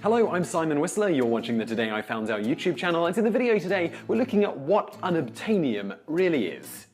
Hello, I'm Simon Whistler, you're watching the Today I Found Out YouTube channel, and in the video today we're looking at what unobtainium really is.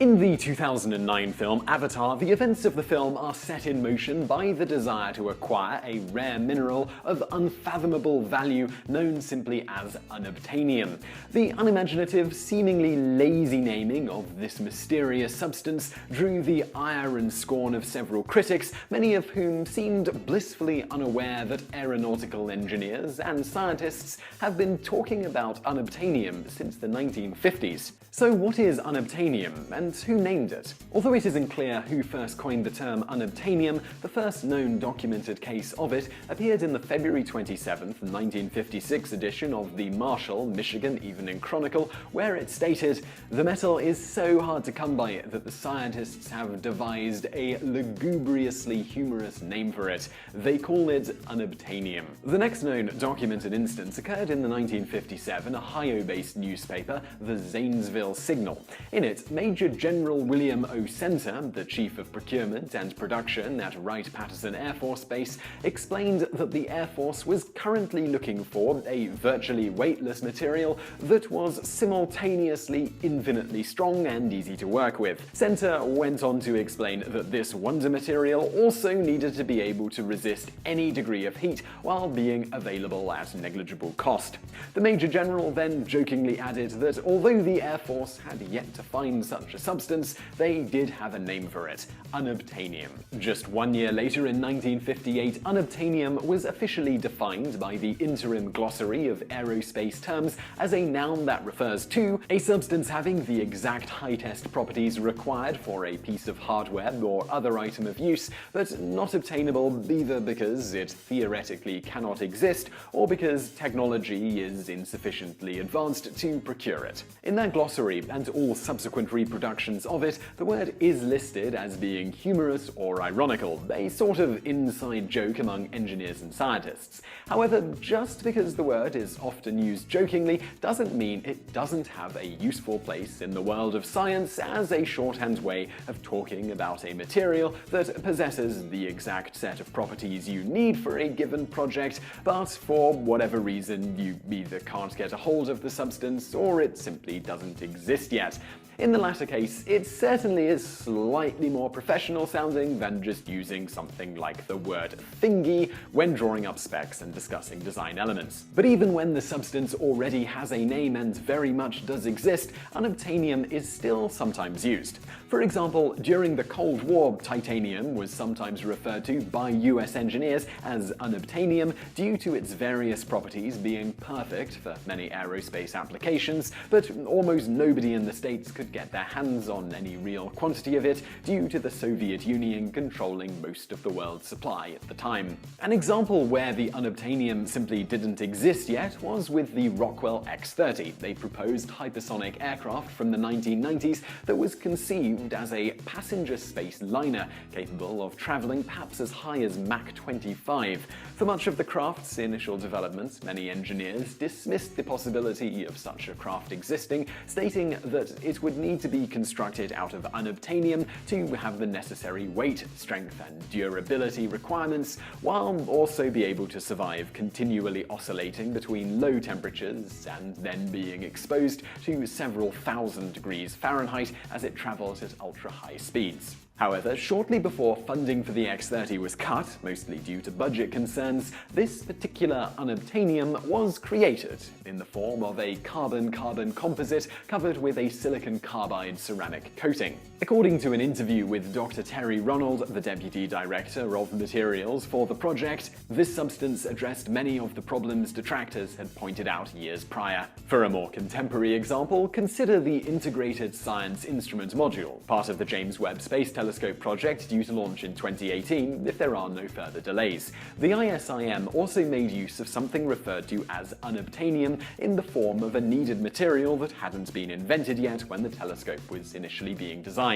In the 2009 film Avatar, the events of the film are set in motion by the desire to acquire a rare mineral of unfathomable value known simply as unobtainium. The unimaginative, seemingly lazy naming of this mysterious substance drew the ire and scorn of several critics, many of whom seemed blissfully unaware that aeronautical engineers and scientists have been talking about unobtainium since the 1950s. So what is unobtainium, and who named it? Although it isn't clear who first coined the term unobtainium, the first known documented case of it appeared in the February 27, 1956 edition of the Marshall, Michigan Evening Chronicle, where it stated, "The metal is so hard to come by that the scientists have devised a lugubriously humorous name for it. They call it unobtainium." The next known documented instance occurred in the 1957 Ohio-based newspaper, the Zanesville Signal. In it, Major General William O. Center, the Chief of Procurement and Production at Wright-Patterson Air Force Base, explained that the Air Force was currently looking for a virtually weightless material that was simultaneously infinitely strong and easy to work with. Center went on to explain that this wonder material also needed to be able to resist any degree of heat while being available at negligible cost. The Major General then jokingly added that although the Air Force had yet to find such a substance, they did have a name for it: unobtainium. Just 1 year later, in 1958, unobtainium was officially defined by the Interim Glossary of Aerospace Terms as a noun that refers to a substance having the exact high-test properties required for a piece of hardware or other item of use, but not obtainable either because it theoretically cannot exist or because technology is insufficiently advanced to procure it. In that glossary and all subsequent reproductions of it, the word is listed as being humorous or ironical, a sort of inside joke among engineers and scientists. However, just because the word is often used jokingly doesn't mean it doesn't have a useful place in the world of science as a shorthand way of talking about a material that possesses the exact set of properties you need for a given project, but for whatever reason you either can't get a hold of the substance or it simply doesn't exist yet. In the latter case, it certainly is slightly more professional sounding than just using something like the word thingy when drawing up specs and discussing design elements. But even when the substance already has a name and very much does exist, unobtainium is still sometimes used. For example, during the Cold War, titanium was sometimes referred to by US engineers as unobtainium due to its various properties being perfect for many aerospace applications, but almost nobody in the States could get their hands on any real quantity of it due to the Soviet Union controlling most of the world's supply at the time. An example where the unobtainium simply didn't exist yet was with the Rockwell X-30, a proposed hypersonic aircraft from the 1990s that was conceived as a passenger space liner capable of traveling perhaps as high as Mach 25. For much of the craft's initial development, many engineers dismissed the possibility of such a craft existing, stating that it would need to be constructed out of unobtainium to have the necessary weight, strength, and durability requirements, while also be able to survive continually oscillating between low temperatures and then being exposed to several thousand degrees Fahrenheit as it travels at ultra-high speeds. However, shortly before funding for the X-30 was cut, mostly due to budget concerns, this particular unobtainium was created in the form of a carbon-carbon composite covered with a silicon carbide ceramic coating. According to an interview with Dr. Terry Ronald, the Deputy Director of Materials for the project, this substance addressed many of the problems detractors had pointed out years prior. For a more contemporary example, consider the Integrated Science Instrument Module, part of the James Webb Space Telescope project due to launch in 2018 if there are no further delays. The ISIM also made use of something referred to as unobtainium in the form of a needed material that hadn't been invented yet when the telescope was initially being designed.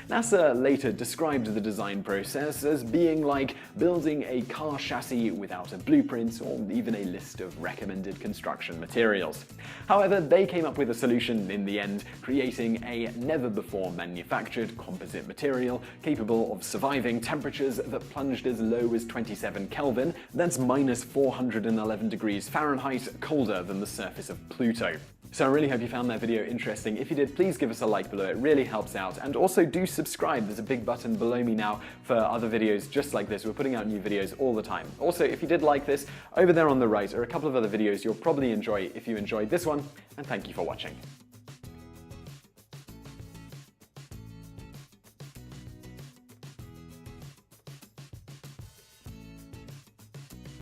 NASA later described the design process as being like building a car chassis without a blueprint or even a list of recommended construction materials. However, they came up with a solution in the end, creating a never-before-manufactured composite material capable of surviving temperatures that plunged as low as 27 Kelvin, that's minus 411 degrees Fahrenheit, colder than the surface of Pluto. So I really hope you found that video interesting. If you did, please give us a like below, it really helps out. And also do subscribe, there's a big button below me now for other videos just like this. We're putting out new videos all the time. Also, if you did like this, over there on the right are a couple of other videos you'll probably enjoy if you enjoyed this one, and thank you for watching.